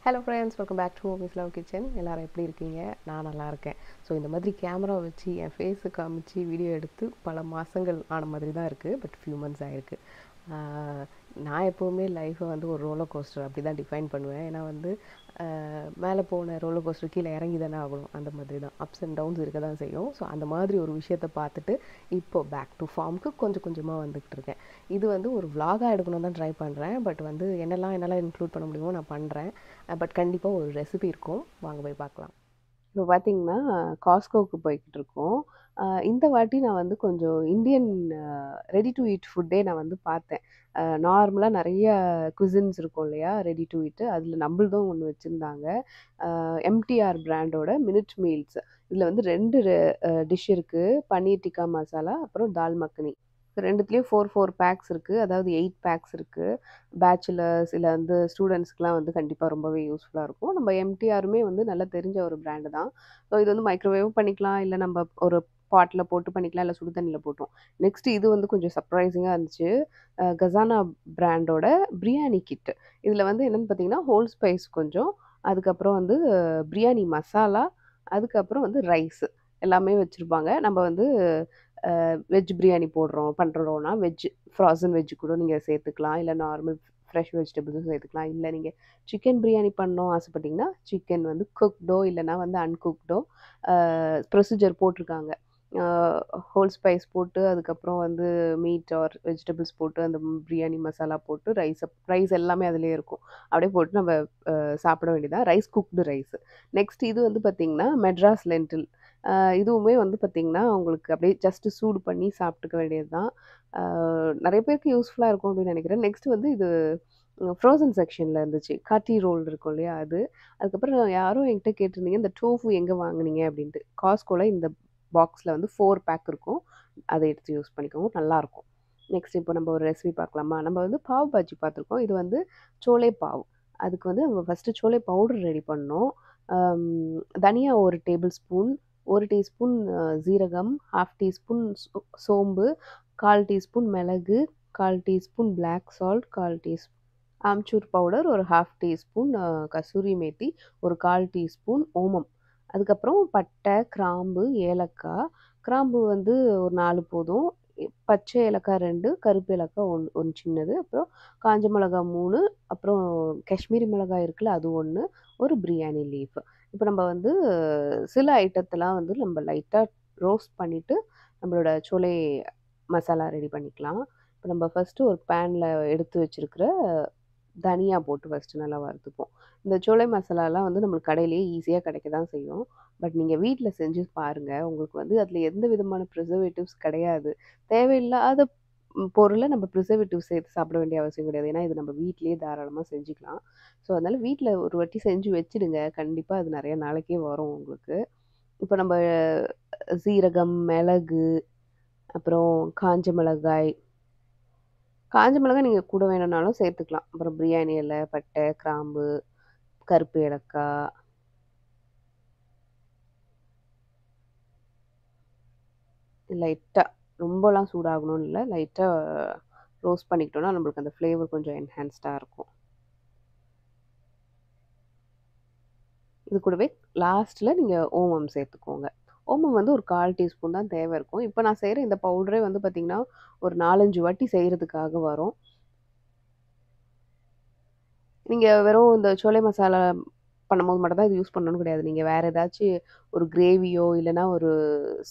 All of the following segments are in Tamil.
Hello friends, welcome back to Miss Love Kitchen. எல்லோரும் எப்படி இருக்கீங்க? நான் நல்லா இருக்கேன். ஸோ இந்த மாதிரி கேமரா வச்சு என் ஃபேஸை காமிச்சு வீடியோ எடுத்து பல மாதங்கள் ஆன மாதிரி தான் இருக்குது. பட் ஃபியூ மந்த்ஸ் ஆகிருக்கு. நான் எப்போவுமே லைஃப்பை வந்து ஒரு ரோலர் கோஸ்டர் அப்படி தான் டிஃபைன் பண்ணுவேன். ஏன்னா வந்து மேலே போன ரோலர் கோஸ்டர் கீழே இறங்கி தானே ஆகணும். அந்த மாதிரி தான் அப்ஸ் அண்ட் டவுன்ஸ் இருக்க தான் செய்யும். ஸோ அந்த மாதிரி ஒரு விஷயத்தை பார்த்துட்டு இப்போது பேக் டு ஃபார்முக்கு கொஞ்சம் கொஞ்சமாக வந்துக்கிட்டு இருக்கேன். இது வந்து ஒரு விலாகாக எடுக்கணும் தான் ட்ரை பண்ணுறேன். பட் வந்து என்னெல்லாம் இன்க்ளூட் பண்ண முடியுமோ நான் பண்ணுறேன். பட் கண்டிப்பாக ஒரு ரெசிபி இருக்கும். வாங்க போய் பார்க்கலாம். இப்போ பார்த்தீங்கன்னா காஸ்கோவுக்கு போய்கிட்டு இருக்கோம். இந்த வாட்டி நான் வந்து கொஞ்சம் இந்தியன் ரெடி டு ஈட் ஃபுட்டே நான் வந்து பார்த்தேன். நார்மலாக நிறைய குசின்ஸ் இருக்கும் இல்லையா, ரெடி டு ஈட்டு. அதில் நம்மளதும் ஒன்று வச்சுருந்தாங்க. எம்டிஆர் பிராண்டோட மினிட் மீல்ஸ். இதில் வந்து 2 டிஷ் இருக்குது. பன்னீர் டிக்கா மசாலா, அப்புறம் தால் மக்னி. ரெண்டுத்துலேயும் 4 பேக்ஸ் இருக்குது. அதாவது 8 பேக்ஸ் இருக்குது. பேச்சுலர்ஸ் இல்லை வந்து ஸ்டூடெண்ட்ஸ்க்குலாம் வந்து கண்டிப்பாக ரொம்பவே யூஸ்ஃபுல்லாக இருக்கும். நம்ம எம்டிஆருமே வந்து நல்லா தெரிஞ்ச ஒரு பிராண்டு தான். ஸோ இது வந்து மைக்ரோவேவ் பண்ணிக்கலாம், இல்லை நம்ம ஒரு பாட்டில் போட்டு பண்ணிக்கலாம், இல்லை சுடு தண்ணியில் போட்டோம். நெக்ஸ்ட் இது வந்து கொஞ்சம் சர்ப்ரைசிங்காக இருந்துச்சு. கசானா பிராண்டோட பிரியாணி கிட். இதில் வந்து என்னென்னு பார்த்தீங்கன்னா ஹோல் ஸ்பைஸ் கொஞ்சம், அதுக்கப்புறம் வந்து பிரியாணி மசாலா, அதுக்கப்புறம் வந்து ரைஸ் எல்லாமே வச்சுருப்பாங்க. நம்ம வந்து வெஜ் பிரியாணி பண்ணுறோன்னா ஃப்ராசன் வெஜ் கூட நீங்கள் சேர்த்துக்கலாம், இல்லை நார்மல் ஃப்ரெஷ் வெஜிடபிள்ஸும் சேர்த்துக்கலாம். இல்லை நீங்கள் சிக்கன் பிரியாணி பண்ணணும் ஆசைப்பட்டிங்கன்னா சிக்கன் வந்து குக்டோ இல்லைனா வந்து அன்குக்டோ ப்ரொசீஜர் போட்டிருக்காங்க. ஹோல் ஸ்பைஸ் போட்டு, அதுக்கப்புறம் வந்து மீட் ஆர் வெஜிடபிள்ஸ் போட்டு, அந்த பிரியாணி மசாலா போட்டு, ரைஸ் எல்லாமே அதிலே இருக்கும். அப்படியே போட்டு நம்ம சாப்பிட வேண்டியதான். Rice cooked rice. நெக்ஸ்ட் இது வந்து பார்த்திங்கன்னா மெட்ராஸ் லென்டில். இதுவுமே வந்து பார்த்திங்கன்னா உங்களுக்கு அப்படியே ஜஸ்ட்டு சூடு பண்ணி சாப்பிட்டுக்க வேண்டியது தான். நிறைய பேருக்கு யூஸ்ஃபுல்லாக இருக்கும் அப்படின்னு நினைக்கிறேன். நெக்ஸ்ட் வந்து இது ஃப்ரோசன் செக்ஷனில் இருந்துச்சு. காட்டி ரோல் இருக்கும் இல்லையா அது. அதுக்கப்புறம் யாரும் என்கிட்ட கேட்டிருந்தீங்க இந்த டோஃபு எங்கே வாங்குனீங்க அப்படின்ட்டு. காஸ்கோவில் இந்த பாக்ஸில் வந்து 4 பேக் இருக்கும். அதை எடுத்து யூஸ் பண்ணிக்கோங்க, நல்லாயிருக்கும். நெக்ஸ்ட் இப்போ நம்ம ஒரு ரெசிபி பார்க்கலாமா? நம்ம வந்து பாவ் பாஜி பார்த்துருக்கோம். இது வந்து சோலே பாவ். அதுக்கு வந்து நம்ம ஃபஸ்ட்டு சோலே பவுடர் ரெடி பண்ணோம். தனியா 1 டேபிள் ஸ்பூன், 1 டீஸ்பூன் ஜீரகம், 1/2 டீஸ்பூன் சோம்பு, 1/4 டீஸ்பூன் மிளகு, 1/4 teaspoon black salt, 1/4 teaspoon amchur powder, ஒரு 1/2 டீஸ்பூன் கசூரி மேத்தி, ஒரு 1/4 டீஸ்பூன் ஓமம். அதுக்கப்புறம் பட்டை, கிராம்பு, ஏலக்காய். கிராம்பு வந்து ஒரு 4 போதும். பச்சை ஏலக்காய் 2, கருப்பு ஏலக்காய் 1 சின்னது, அப்புறம் காஞ்ச மிளகாய் 3, அப்புறம் காஷ்மீரி மிளகாய் இருக்குல்ல அது 1, ஒரு பிரியாணி லீஃப். இப்போ நம்ம வந்து சில ஐட்டத்தெல்லாம் வந்து நம்ம லைட்டாக ரோஸ்ட் பண்ணிவிட்டு நம்மளோட சோலே மசாலா ரெடி பண்ணிக்கலாம். இப்போ நம்ம ஃபஸ்ட்டு ஒரு பேனில் எடுத்து வச்சுருக்கிற தனியா போட்டு ஃபஸ்ட்டு நல்லா வறுத்துப்போம். இந்த சோலை மசாலாலாம் வந்து நம்மளுக்கு கடையிலேயே ஈஸியாக கிடைக்க தான் செய்யும். பட் நீங்கள் வீட்டில் செஞ்சு பாருங்கள். உங்களுக்கு வந்து அதில் எந்த விதமான ப்ரிசர்வேட்டிவ்ஸ் கிடையாது. தேவையில்லாத பொருளை நம்ம ப்ரிசர்வேட்டிவ் சேர்த்து சாப்பிட வேண்டிய அவசியம் கிடையாது. ஏன்னா இது நம்ம வீட்டிலேயே தாராளமாக செஞ்சுக்கலாம். ஸோ அதனால் வீட்டில் ஒரு வாட்டி செஞ்சு வச்சுடுங்க. கண்டிப்பாக அது நிறைய நாளைக்கே வரும் உங்களுக்கு. இப்போ நம்ம சீரகம், மிளகு, அப்புறம் காஞ்ச மிளகாய் நீங்கள் கூட வேணும்னாலும் சேர்த்துக்கலாம். அப்புறம் பிரியாணி இலை, பட்டை, கிராம்பு, கருப்பு ஏலக்காய், லைட்டாக ரொம்பலாம் சூடாகணும்னு இல்லை, லைட்டாக ரோஸ்ட் பண்ணிக்கிட்டோன்னா நம்மளுக்கு அந்த ஃப்ளேவர் கொஞ்சம் என்ஹான்ஸ்டாக இருக்கும். இது கூடவே லாஸ்ட்டில் நீங்கள் ஓமம் சேர்த்துக்கோங்க. ஓமம் வந்து ஒரு 1/4 டீஸ்பூன் தான் தேவை இருக்கும். இப்போ நான் செய்கிற இந்த பவுடரே வந்து பார்த்திங்கன்னா ஒரு 4-5 வாட்டி செய்கிறதுக்காக வரும். நீங்கள் வெறும் இந்த சோலை மசாலா பண்ணும்போது மட்டும் தான் இது யூஸ் பண்ணணும்னு கிடையாது. நீங்கள் வேறு ஏதாச்சும் ஒரு கிரேவியோ இல்லைனா ஒரு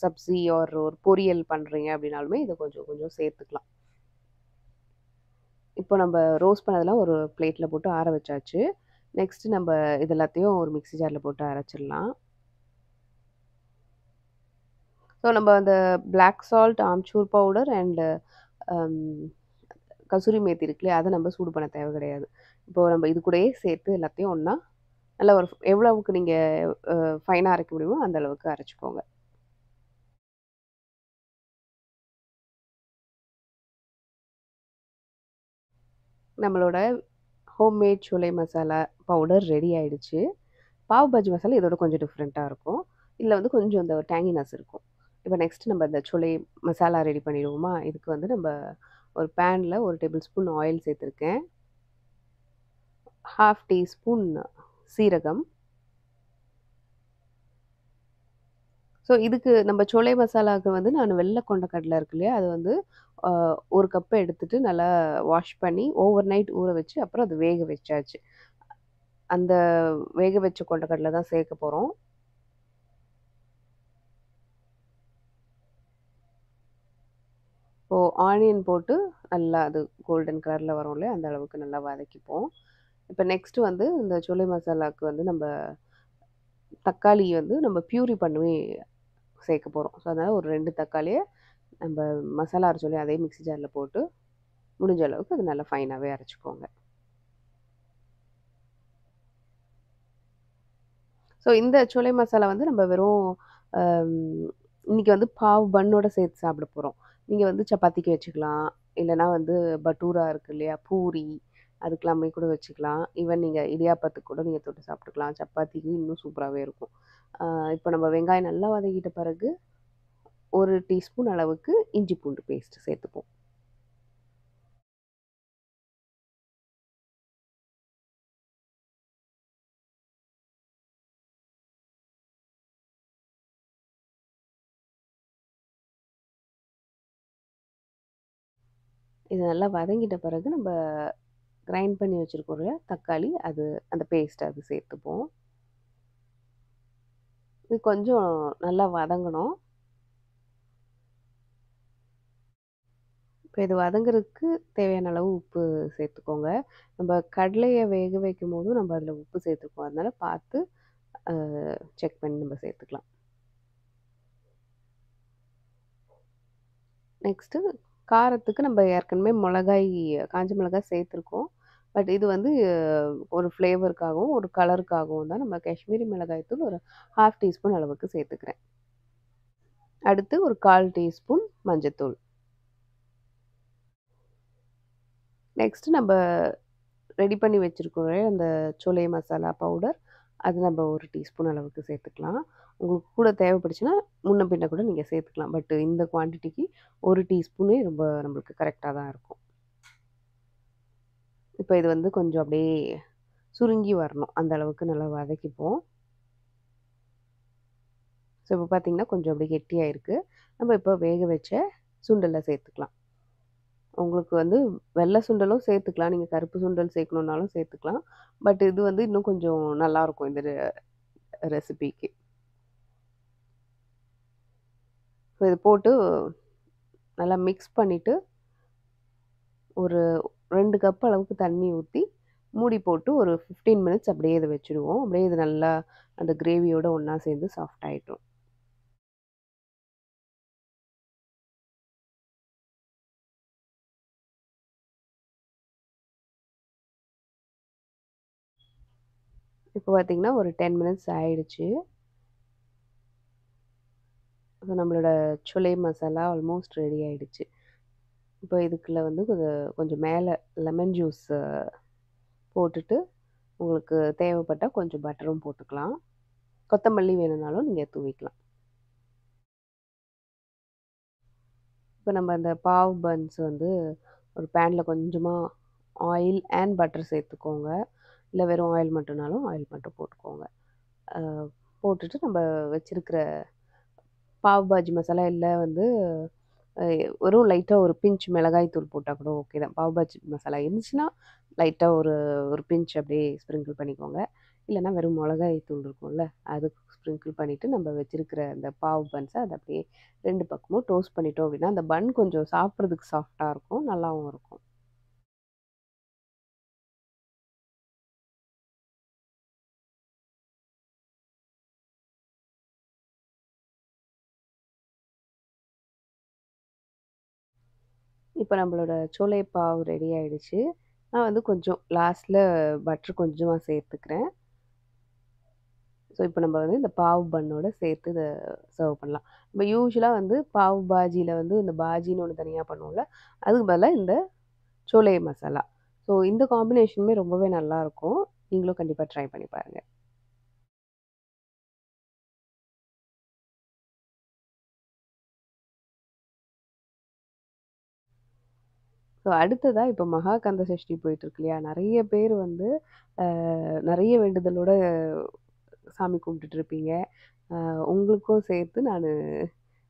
சப்ஸி ஒரு பொரியல் பண்ணுறீங்க அப்படின்னாலுமே இதை கொஞ்சம் கொஞ்சம் சேர்த்துக்கலாம். இப்போ நம்ம ரோஸ்ட் பண்ணதெல்லாம் ஒரு பிளேட்டில் போட்டு ஆற வச்சாச்சு. நெக்ஸ்ட்டு நம்ம இது எல்லாத்தையும் ஒரு மிக்ஸி ஜாரில் போட்டு அரைச்சிடலாம். ஸோ நம்ம அந்த black salt, amchur powder and kasuri methi இருக்குல்லையா, அதை நம்ம சூடு பண்ண தேவை கிடையாது. இப்போது நம்ம இது கூடயே சேர்த்து எல்லாத்தையும் ஒன்றா நல்லா ஒரு எவ்வளவுக்கு நீங்கள் ஃபைனாக அரைக்க முடியுமோ அந்த அளவுக்கு அரைச்சிக்கோங்க. நம்மளோட ஹோம்மேட் சோலை மசாலா பவுடர் ரெடி ஆயிடுச்சு. பாவ் பாஜி மசாலா இதோட கொஞ்சம் டிஃப்ரெண்ட்டாக இருக்கும். இதில் வந்து கொஞ்சம் இந்த டேங்கினஸ் இருக்கும். இப்போ நெக்ஸ்ட் நம்ம இந்த சோலை மசாலா ரெடி பண்ணிடுவோமா? இதுக்கு வந்து நம்ம ஒரு பேனில் 1 டேபிள் ஸ்பூன் ஆயில் சேர்த்துருக்கேன். 1/2 டீஸ்பூன் சீரகம். ஸோ இதுக்கு நம்ம சோலை மசாலாவுக்கு வந்து நான் வெள்ளை கொண்டக்கடலை இருக்கு இல்லையா, அது வந்து 1 கப் எடுத்துட்டு நல்லா வாஷ் பண்ணி ஓவர் நைட் ஊற வச்சு அப்புறம் அது வேக வச்சாச்சு. அந்த வேக வச்ச கொண்டக்கடலை தான் சேர்க்க போறோம். இப்போ ஆனியன் போட்டு நல்லா அது கோல்டன் கலர்ல வரும் இல்லையா, அந்த அளவுக்கு நல்லா வதக்கிப்போம். இப்போ நெக்ஸ்ட் வந்து இந்த சோலை மசாலாவுக்கு வந்து நம்ம தக்காளி வந்து நம்ம பியூரி பண்ணி சேர்க்க போறோம். ஸோ அதனால ஒரு 2 தக்காளிய நம்ம மசாலா அரைச்சோம் இல்லையா, அதே மிக்ஸி ஜார்ல போட்டு முடிஞ்ச அளவுக்கு அது நல்லா ஃபைனாவே அரைச்சுக்கோங்க. ஸோ இந்த சோலை மசாலா வந்து நம்ம வெறும் அம், இன்னைக்கு வந்து பாவ் பன்னோட சேர்த்து சாப்பிட போறோம். நீங்க வந்து சப்பாத்திக்கு வச்சுக்கலாம். இல்லன்னா வந்து பட்டூரா இருக்கு இல்லையா, பூரி அதுக்கெல்லாமே கூட வச்சுக்கலாம். ஈவன் நீங்க இடியாப்பத்துக்கு கூட நீங்க தொட்டு சாப்பிட்டுக்கலாம். சப்பாத்திக்கு இன்னும் சூப்பராவே இருக்கும். அ இப்போ நம்ம வெங்காயம் நல்லா வதக்கிட்ட பிறகு 1 டீஸ்பூன் அளவுக்கு இஞ்சி பூண்டு பேஸ்ட் சேர்த்துப்போம். இது நல்லா வதங்கிட்ட பிறகு நம்ம கிரைண்ட் பண்ணி வச்சிருக்கோம் இல்லையா தக்காளி, அது அந்த பேஸ்ட் அது சேர்த்துப்போம். இது கொஞ்சம் நல்லா வதங்கணும். இப்போ இது வதங்குறதுக்கு தேவையான அளவு உப்பு சேர்த்துக்கோங்க. நம்ம கடலைய வேக வைக்கும்போதும் நம்ம அதில உப்பு சேர்த்துருக்கோம். அதனால பார்த்து அ செக் பண்ணி நம்ம சேர்த்துக்கலாம். நெக்ஸ்ட்டு காரத்துக்கு நம்ம ஏற்கனவே காஞ்ச மிளகாய் சேர்த்துருக்கோம். பட் இது வந்து ஒரு ஃப்ளேவருக்காகவும், ஒரு கலருக்காகவும் தான் நம்ம காஷ்மீரி மிளகாய் தூள் ஒரு 1/2 டீஸ்பூன் அளவுக்கு சேர்த்துக்கிறேன். அடுத்து ஒரு 1/4 டீஸ்பூன் மஞ்சத்தூள். நெக்ஸ்ட்டு நம்ம ரெடி பண்ணி வச்சிருக்கோம் இல்லையா, அந்த சோலை மசாலா பவுடர். அது நம்ம 1 டீஸ்பூன் அளவுக்கு சேர்த்துக்கலாம். உங்களுக்கு கூட தேவைப்பட்டுச்சுன்னா, முன்ன பின்ன கூட நீங்க சேர்த்துக்கலாம். பட் இந்த குவான்டிட்டிக்கு 1 டீஸ்பூனே ரொம்ப நம்மளுக்கு கரெக்ட்டா தான் இருக்கும். இப்ப இது வந்து கொஞ்சம் அப்படியே சுருங்கி வரணும். அந்த அளவுக்கு நல்லா வதக்கிப்போம். ஸோ இப்போ பார்த்தீங்கன்னா, கொஞ்சம் அப்படியே கெட்டியாயிருக்கு. நம்ம இப்போ வேக வச்ச சுண்டல சேர்த்துக்கலாம். உங்களுக்கு வந்து வெள்ள சுண்டலும் சேர்த்துக்கலாம். நீங்க கருப்பு சுண்டல் சேர்க்கணும்னாலும் சேர்த்துக்கலாம். பட் இது வந்து இன்னும் கொஞ்சம் நல்லாருக்கும் இந்த ரெசிபிக்கு. ஸோ இது போட்டு நல்லா மிக்ஸ் பண்ணிட்டு, ஒரு 2 கப் அளவுக்கு தண்ணி ஊத்தி, மூடி போட்டு ஒரு 15 மினிட்ஸ் அப்படியே இத வச்சுடுவோம். அப்படியே இது நல்லா அந்த கிரேவியோட ஒண்ணா சேர்ந்து சாஃப்ட் ஆயிடும். இப்போ பார்த்தீங்கன்னா, ஒரு 10 மினிட்ஸ் ஆயிடுச்சு. இப்போ நம்மளோட சோலை மசாலா ஆல்மோஸ்ட் ரெடி ஆயிடுச்சு. இப்போ இதுக்குள்ள வந்து கொஞ்சம் மேல லெமன் ஜூஸ் போட்டுட்டு, உங்களுக்கு தேவைப்பட்டா கொஞ்சம் பட்டரும் போட்டுக்கலாம். கொத்தமல்லி வேணும்னாலும் நீங்க தூவிக்கலாம். இப்போ நம்ம அந்த பாவ் பன்ஸ் வந்து ஒரு பேன்ல கொஞ்சமா ஆயில் அண்ட் பட்டர் சேர்த்துக்கோங்க. இல்ல வெறும் ஆயில் மட்டும்னாலும் ஆயில் மட்டும் போட்டுக்கோங்க. அ போட்டுட்டு நம்ம வச்சிருக்கிற பாவ் பாஜி மசாலா இல்ல வந்து அ வெறும் லைட்டா ஒரு பிஞ்ச் மிளகாய் தூள் போட்டா கூட ஓகே தான். பாவ் பாஜி மசாலா இருந்துச்சுன்னா, லைட்டா ஒரு ஒரு பிஞ்ச் அப்படியே ஸ்ப்ரிங்கிள் பண்ணிக்கோங்க. இல்லன்னா வெறும் மிளகாய் தூள் இருக்கும்ல, அது ஸ்ப்ரிங்கிள் பண்ணிட்டு நம்ம வச்சிருக்கிற அந்த பாவ் பன்ஸ அத அப்படியே 2 பக்கமும் டோஸ்ட் பண்ணிட்டோம் அப்படின்னா, அந்த பன் கொஞ்சம் சாப்பிடுறதுக்கு சாஃப்ட்டா இருக்கும். நல்லாவும் இருக்கும். இப்ப நம்மளோட சோலை பாவ் ரெடி ஆயிடுச்சு. நான் வந்து கொஞ்சம் லாஸ்ட்ல பட்டர் கொஞ்சமா சேர்த்துக்கிறேன். ஸோ, இப்ப நம்ம வந்து இந்த பாவ் பன்னோட சேர்த்து இத சர்வ் பண்ணலாம். நம்ம யூசுவலா வந்து பாவ் பாஜில வந்து இந்த பாஜின்னு ஒண்ணு தனியா பண்ணுவோம்ல, அதுக்கு பதிலா இந்த சோலை மசாலா. ஸோ, இந்த காம்பினேஷனுமே ரொம்பவே நல்லாருக்கும். நீங்களும் கண்டிப்பா ட்ரை பண்ணி பாருங்க. ஸோ, அடுத்ததா இப்போ மகா கந்த சஷ்டி போயிட்டுருக்கு இல்லையா? நெறைய பேர் வந்து நெறைய வேண்டுதலோட சாமி கும்பிட்டுட்ருப்பீங்க. உங்களுக்கும் சேர்த்து நானு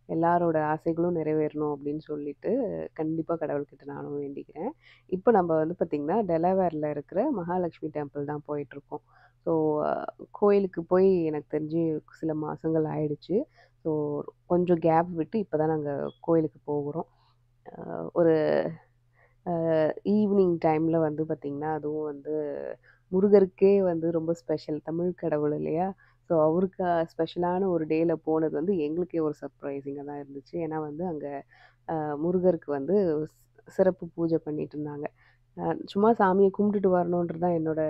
எல்லாரோட ஆசைகளும் நிறைவேறணும் அப்படின்னு சொல்லிட்டு, கண்டிப்பா கடவுள்கிட்ட நானும் வேண்டிக்கிறேன். இப்போ நம்ம வந்து பார்த்தீங்கன்னா, டெலாவேர்ல இருக்கிற மகாலட்சுமி டெம்பிள் தான் போயிட்டுருக்கோம். ஸோ கோயிலுக்கு போய் எனக்கு தெரிஞ்சு சில மாசங்கள் ஆயிடுச்சு. ஸோ கொஞ்சம் கேப் விட்டு இப்போ தான் நாங்க கோயிலுக்கு போகுறோம். ஒரு ஈவினிங் டைம்ல வந்து பார்த்தீங்கன்னா, அதுவும் வந்து முருகருக்கே வந்து ரொம்ப ஸ்பெஷல். தமிழ் கடவுள் இல்லையா? ஸோ அவருக்கு ஸ்பெஷலான ஒரு டேல போனது வந்து எங்களுக்கே ஒரு சர்ப்ரைசிங்கா தான் இருந்துச்சு. ஏன்னா வந்து அங்க முருகருக்கு வந்து சிறப்பு பூஜை பண்ணிட்டுருந்தாங்க. சும்மா சாமிய கும்பிட்டுட்டு வரணுன்றது தான் என்னோட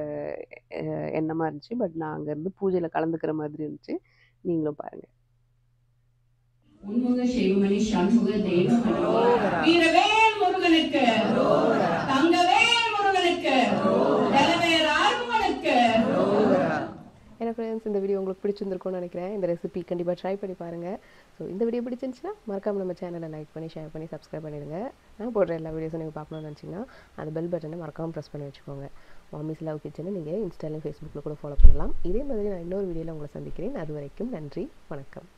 எண்ணமா இருந்துச்சு. பட் நான் அங்கருந்து பூஜையில கலந்துக்கிற மாதிரி இருந்துச்சு. நீங்களும் பாருங்க. உன்முக செய்வமணி சண்முக தெய்வமணி வீரவேல் முருகனுக்கு தங்கவேல் முருகனுக்கு டெலவேர் ஆறுமுகனுக்கு. ஏன்னா ஃப்ரெண்ட்ஸ், இந்த வீடியோ உங்களுக்கு பிடிச்சிருந்துருக்கும்னு நினைக்கிறேன். இந்த ரெசிபி கண்டிப்பாக ட்ரை பண்ணி பாருங்கள். ஸோ இந்த வீடியோ பிடிச்சிருந்துச்சுன்னா மறக்காம நம்ம சேனலை லைக் பண்ணி, ஷேர் பண்ணி, சப்ஸ்கிரைப் பண்ணிடுங்க. நான் போடுற எல்லா வீடியோஸும் நீங்கள் பார்க்கணும்னு நினச்சிங்கன்னா அந்த பெல் பட்டனை மறக்காமல் ப்ரெஸ் பண்ணி வச்சுக்கோங்க. மாமிஸ் லவ் கிச்சனை நீங்கள் இன்ஸ்டாலையும் ஃபேஸ்புக்கில் கூட ஃபாலோ பண்ணலாம். இதே மாதிரி நான் இன்னொரு வீடியோவில் உங்களை சந்திக்கிறேன். அது வரைக்கும் நன்றி, வணக்கம்.